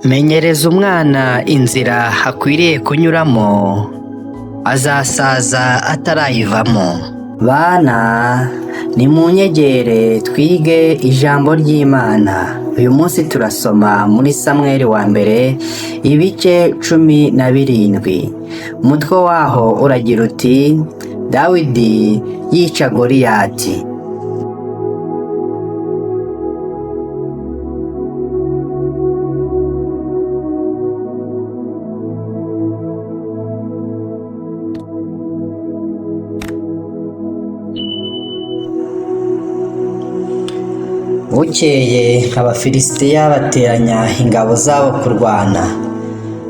Menyereza umwana inzira akwiriye kunyuramo, azasaza atarayivamo. Bana, nimunyegere twige ijambo ry'Imana. Uyu munsi turasoma muri Samweli wa mbere ibice 17. Umutwe waho uragira uti Dawidi yica Goliyati. Bukeye Abafilisitiya bateranya ingabo zabo kurwana,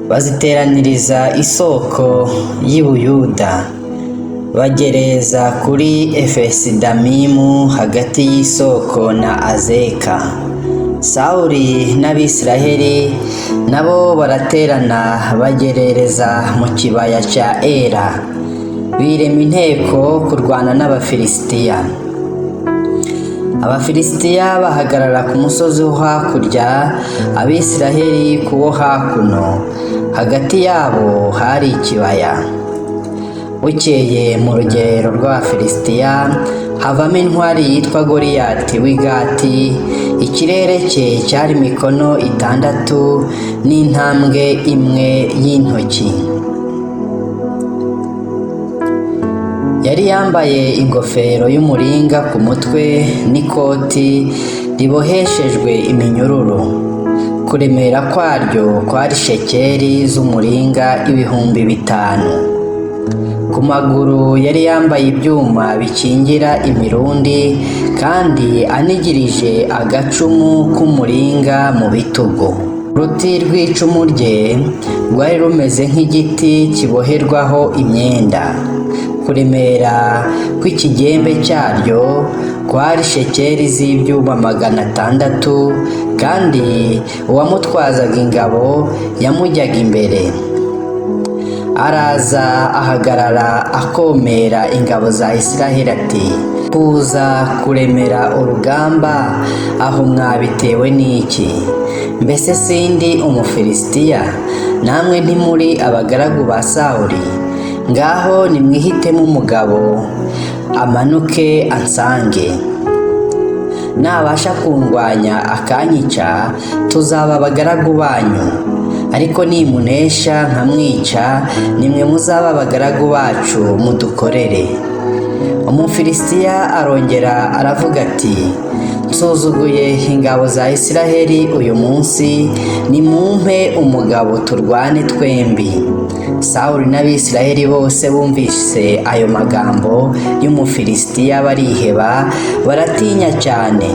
baziteraniriza isoko y'i Buyuda, bagereza kuri Efesidamimu hagati y'isoko na Azeka. Sawuli n'Abisiraheli nabo baraterana bagerereza mu kibaya cya Era, birema inteko kurwana n'Abafilisitiya. Abafilisitiya bahagarara ku musozi wo hakurya, Abisiraheli ku wo hakuno, hagati yabo hari ikibaya. Bukeye mu rugerero rw'Abafilisitiya havamo intwari yitwa Goliyati w'i Gati. Ikirere cye cyari mikono 6 n'intambwe imwe y'intoki. Yari yambaye ingofero y'umuringa ku mutwe n'ikoti riboheshejwe iminyururu. Kuremera kwaryo kwari shekeli z'umuringa 5,000. Ku maguru yari yambaye ibyuma bikingira imirundi, kandi anigirije agacumu k'umuringa mu bitugu. Uruti rw'icumu rye rwari rumeze nk'igiti kiboherwaho imyenda. Kuremera kw'ikigembe cyaryo kwari shekeli z'ibyuma 600, kandi uwamutwazaga ingabo yamujyaga imbere. Araza ahagarara akomera ingabo za Isiraheli ati, kuza kuremera urugamba aho mwabitewe n'iki? Mbese sindi Umufilisitiya? Namwe ntimuri abagaragu ba Sawuli? Ngaho nimwihitemo umugabo amanuke ansange. Nabasha kundwanya akanyica, tuzaba abagaragu banyu. Ariko nimunesha nkamwica, nimwe muzaba abagaragu bacu mudukorere. Umufilisitiya arongera aravuga ati, nsuzuguye ingabo za Isiraheli uyu munsi, nimumpe umugabo turwane twembi. Sawuli n'Abisiraheli bose bumvise ayo magambo y'Umufilisitiya bariheba, baratinya cyane.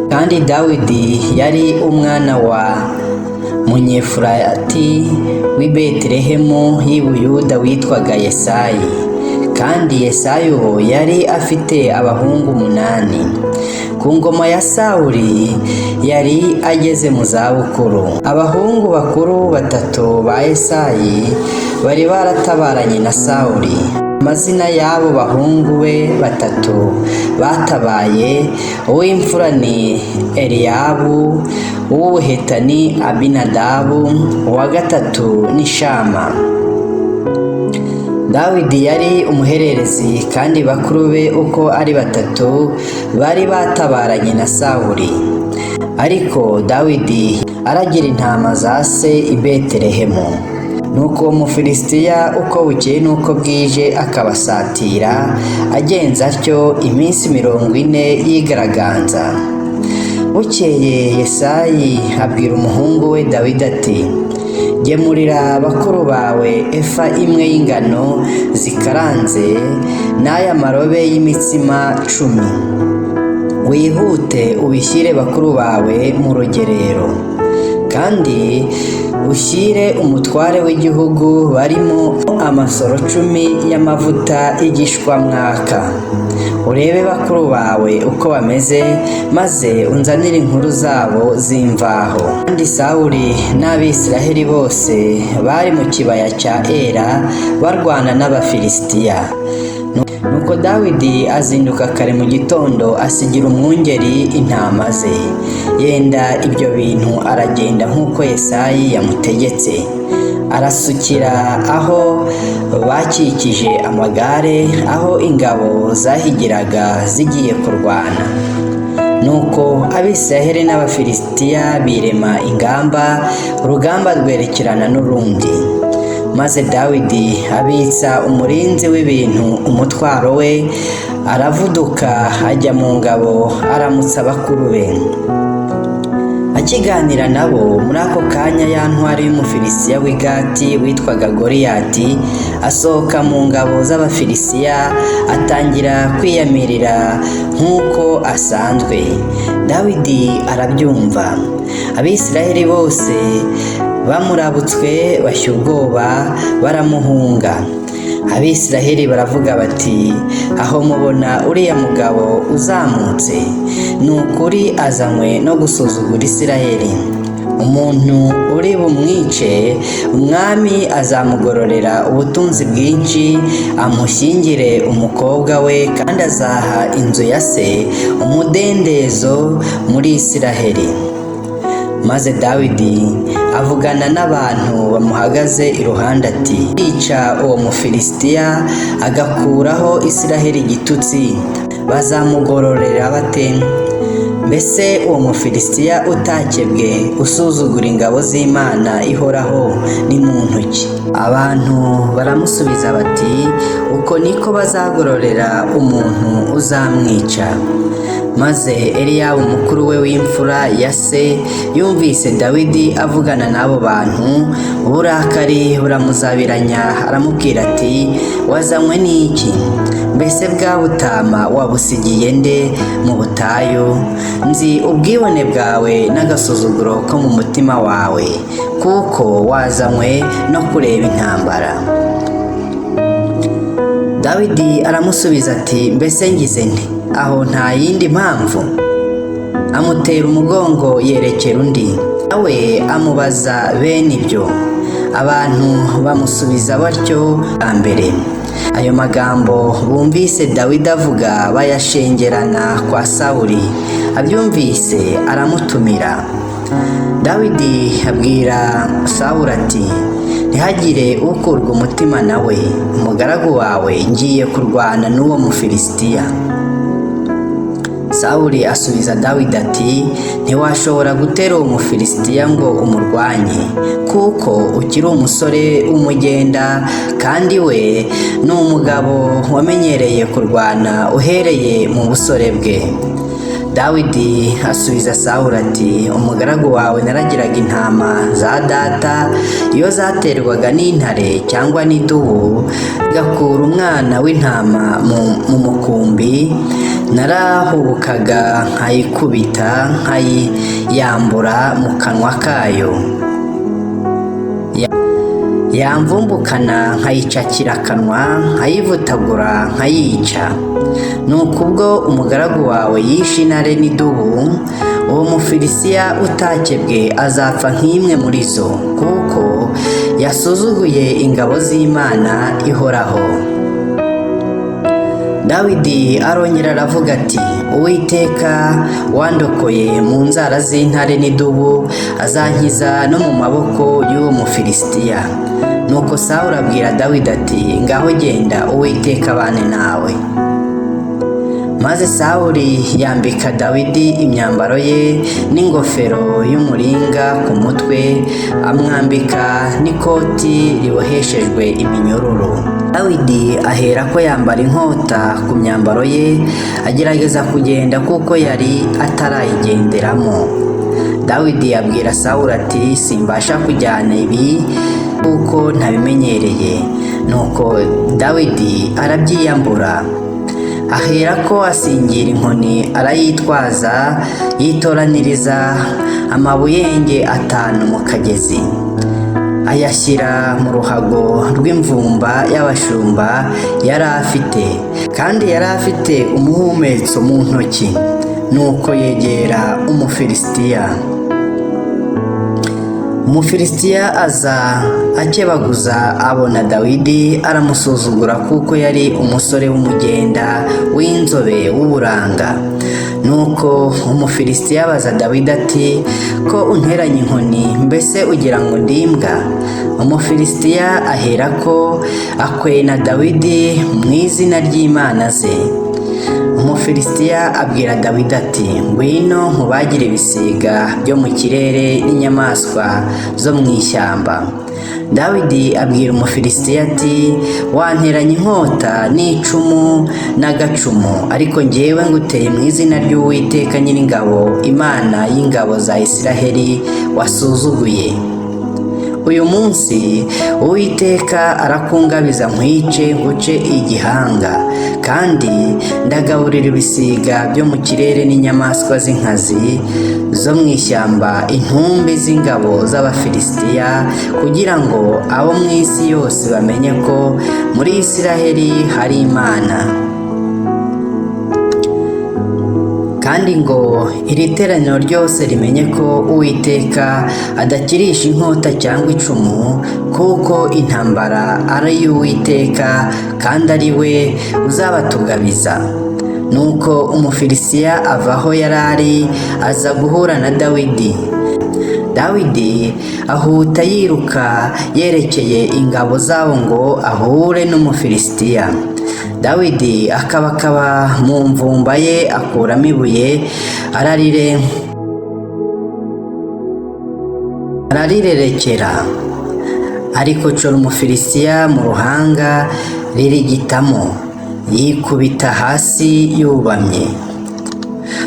Kandi Dawidi yari umwana wa Munyefurati w'i Betelehemu y'i Buyuda witwaga Yesayi. Kandi Yesayi uwo yari afite abahungu 8. Ku ngoma ya Sawuli yari ageze mu zabukuru. Abahungu bakuru 3 ba Yesayi bari baratabaranye na Sawuli. Amazina y'abo bahungu be 3 batabaye, uw'imfura ni Eliyabu, uw'ubuheta ni Abinadabu, uwa 3 ni Shama. Dawidi yari umuhererezi, kandi bakuru be uko ari 3 bari batabaranye na Sawuli. Ariko Dawidi aragira intama za se i Betelehemu. Nuko Umufilisitiya uko bukeye n'uko bwije akabasatira, agenza atyo iminsi 40 yigaragaza. Bukeye Yesayi abwira umuhungu we Dawidi ati, gemurira bakuru bawe efa imwe y'ingano zikaranze n'aya marobe y'imitsima 10. Wihute ubishyire bakuru bawe mu rugerero, kandi ushyire umutware w'igihugu barimo amasoro 10 y'amavuta y'igishwamwaka. Urebe bakuru bawe uko bameze, maze unzanire inkuru zabo z'imvaho. Kandi Sawuli n'Abisiraheli bose bari mu kibaya cya Era barwana n'Abafilisitiya. Nuko Dawidi azinduka kare mu gitondo asigira umwungeri intama ze, yenda ibyo bintu aragenda nk'uko Yesayi yamutegetse, arasukira aho bakikije amagare, aho ingabo zahigiraga zigiye kurwana. Nuko Abisiraheli n'Abafilisitiya birema ingamba, urugamba rwerekerana n'urundi. Maze Dawidi abitsa umurinzi w'ibintu umutwaro we, aravuduka ajya mu ngabo aramutsa bakuru be. Akiganira nabo, muri ako kanya ya ntwari y'Umufilisitiya w'i Gati witwaga Goliyati asohoka mu ngabo z'Abafilisitiya, atangira kwiyamirira nk'uko asanzwe. Dawidi arabyumva, Abisiraheli bose bamurabutswe bashya ubwoba baramuhunga. Abisiraheli baravuga bati, aho mubona uriya mugabo uzamutse, ni ukuri azanywe no gusuzugura Isiraheli. Umuntu uri bumwice, umwami azamugororera ubutunzi bwinshi, amushyingire umukobwa we, kandi azaha inzu ya se umudendezo muri Isiraheli. Maze Dawidi avugana n'abantu bamuhagaze iruhande ati, yica uwo Mufilisitiya agakuraho Isiraheli igitutsi, bazamugororera bate? Mbese uwo Mufilisitiya utakebwe usuzugura ingabo z'Imana ihoraho ni muntu ki? Abantu baramusubiza bati, uko niko bazagororera umuntu uzamwica. Maze Eliyabu mukuru we w'imfura ya se yumvise Dawidi avugana n'abo bantu, uburakari buramuzabiranya, aramubwira ati, wazanywe n'iki? Mbese bwa butama wabusigiye nde mu butayu? Nzi ubwibone bwawe n'agasuzuguro ko mu mutima wawe, kuko wazanywe no kureba intambara. Dawidi aramusubiza ati, mbese ngize nte? Aho nta yindi mpamvu? Amutera umugongo yerekera undi, nawe amubaza bene ibyo. Abantu bamusubiza batyo bwa mbere. Ayo magambo bumvise Dawidi avuga bayashengerana kwa Sawuli. Abyumvise aramutumira. Dawidi abwira Sawuli ati, ntihagire ukurwa umutima nawe, umugaragu wawe ngiye kurwana n'uwo Mufilisitiya. Sawuli asubiza Dawidi ati, ntiwashobora gutera uwo Mufilisitiya ngo umurwanye, kuko ukiri umusore w'umugenda, kandi we ni umugabo wamenyereye kurwana uhereye mu busore bwe. Dawidi asubiza Sawuli ati, umugaragu wawe naragiraga intama za data, iyo zaterwaga n'intare cyangwa n'idubu, igakura umwana w'intama mu mukumbi, narahubukaga nkayikubita, nkayiyambura mu kanwa kayo, yamvumbukana nkayicakira akanwa, nkayivutagura nkayica. Nuko ubwo umugaragu wawe yishe intare n'idubu, uwo Mufilisitiya utakebwe azapfa nk'imwe muri zo, kuko yasuzuguye ingabo z'Imana ihoraho. Dawidi arongera aravuga ati, Uwiteka wandokoye mu nzara z'intare n'idubu, azankiza no mu maboko y'uwo Mufilisitiya. Nuko Sawuli abwira Dawidi ati, ngaho genda, Uwiteka abane nawe. Maze Sawuli yambika Dawidi imyambaro ye n'ingofero y'umuringa ku mutwe, amwambika n'ikoti riboheshejwe iminyururu. Dawidi aherako yambara inkota ku myambaro ye, agerageza kugenda kuko yari atarayigenderamo. Dawidi abwira Sawuli ati, simbasha kujyana ibi kuko ntabimenyereye. Nuko Dawidi arabyiyambura, aherako asingira inkoni arayitwaza, yitoraniriza amabuyenge 5 mu kagezi, ayashyira mu ruhago rw'imvumba y'abashumba yari afite, kandi yari afite umuhumetso mu ntoki. Nuko yegera Umufilisitiya, Umufilisitiya aza akebaguza abona Dawidi, aramusuzugura kuko yari umusore w'umugenda w'inzobe w'uburanga. Nuko Umufilisitiya abaza Dawidi ati, ko unteranye inkoni, mbese ugira ngo ndi imbwa? Umufilisitiya aherako akwena Dawidi mu izina ry'imana ze. Umufilisitiya abwira Dawidi ati, ngwino nkubagire ibisiga byo mu kirere n'inyamaswa zo mu ishyamba. Dawidi abwira Umufilisitiya ati, wanteranye inkota n'icumu n'agacumu, ariko njyewe nguteye mu izina ry'Uwiteka Nyiringabo, Imana y'ingabo za Isiraheli wasuzuguye. Uyu munsi Uwiteka arakungabiza nkwice nguce igihanga, kandi ndagaburira ibisiga byo mu kirere n'inyamaswa z'inkazi zo mu ishyamba intumbi z'ingabo z'Abafilisitiya, kugira ngo abo mu isi yose bamenye ko muri Isiraheli hari Imana. Kandi ngo iri teraniro ryose rimenye ko Uwiteka adakirisha inkota cyangwa icumu, kuko intambara ari iy'Uwiteka kandi ari we uzabatugabiza. Nuko Umufilisitiya ava aho yari ari aza guhura na Dawidi. Dawidi ahuta yiruka yerekeye ingabo zabo ngo ahure n'Umufilisitiya. Dawidi akabakaba mu mvumba ye, akuramo ibuye ararirerekera, arikocora Umufilisitiya mu ruhanga ririgitamo, yikubita hasi yubamye.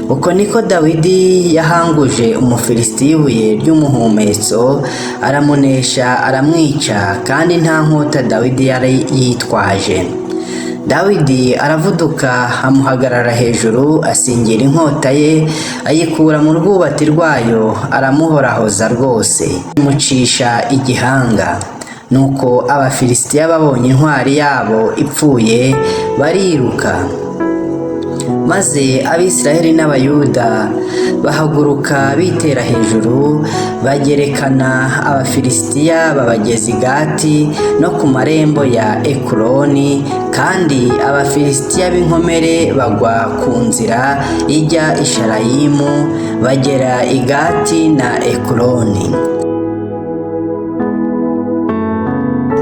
Uko niko Dawidi yahanguje Umufilisitiya ibuye ry'umuhumetso, aramunesha aramwica, kandi nta nkota Dawidi yari yitwaje. Dawidi aravuduka amuhagarara hejuru, asingira inkota ye, ayikura mu rwubati rwayo, aramuhorahoza rwose, amucisha igihanga. Nuko Abafilisitiya babonye intwari yabo ipfuye, bariruka. Maze Abisiraheli n'Abayuda bahaguruka bitera hejuru, bagerekana Abafilisitiya, babageza i Gati no ku marembo ya Ekuroni, kandi Abafilisitiya b'inkomere bagwa ku nzira ijya i Sharayimu, bagera i Gati na Ekuroni.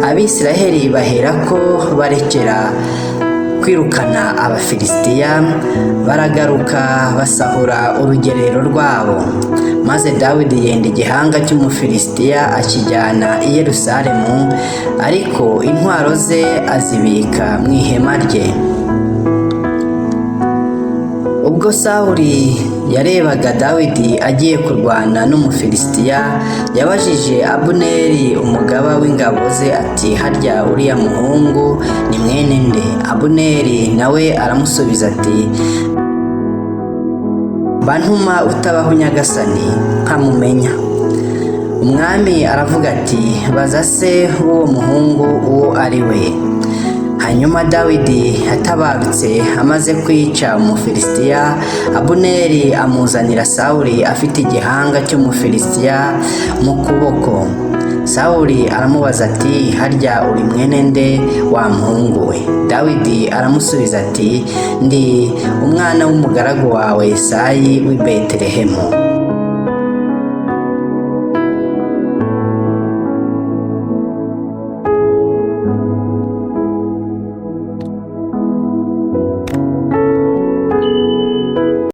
Abisiraheli baherako barekera kwirukana Abafilisitiya, baragaruka basahura urugerero rwabo. Maze Dawidi yenda igihanga cy'Umufilisitiya akijyana i Yerusalemu, ariko intwaro ze azibika mu ihema rye. Ubwo Sawuli yarebaga Dawidi agiye kurwana n'Umufilisitiya, yabajije Abuneri umugaba w'ingabo ze ati, harya uriya muhungu ni mwene nde? Abuneri nawe aramusubiza ati, bantuma utabaho nyagasani nkamumenya. Umwami aravuga ati, baza se w'uwo muhungu uwo ari we. Hanyuma Dawidi atabarutse amaze kwica Umufilisitiya, Abuneri amuzanira Sawuli afite igihanga cy'Umufilisitiya mu kuboko. Sawuli aramubaza ati, harya uri mwene nde wa muhungu we? Dawidi aramusubiza ati, ndi umwana w'umugaragu wawe Yesayi w'i Betelehemu.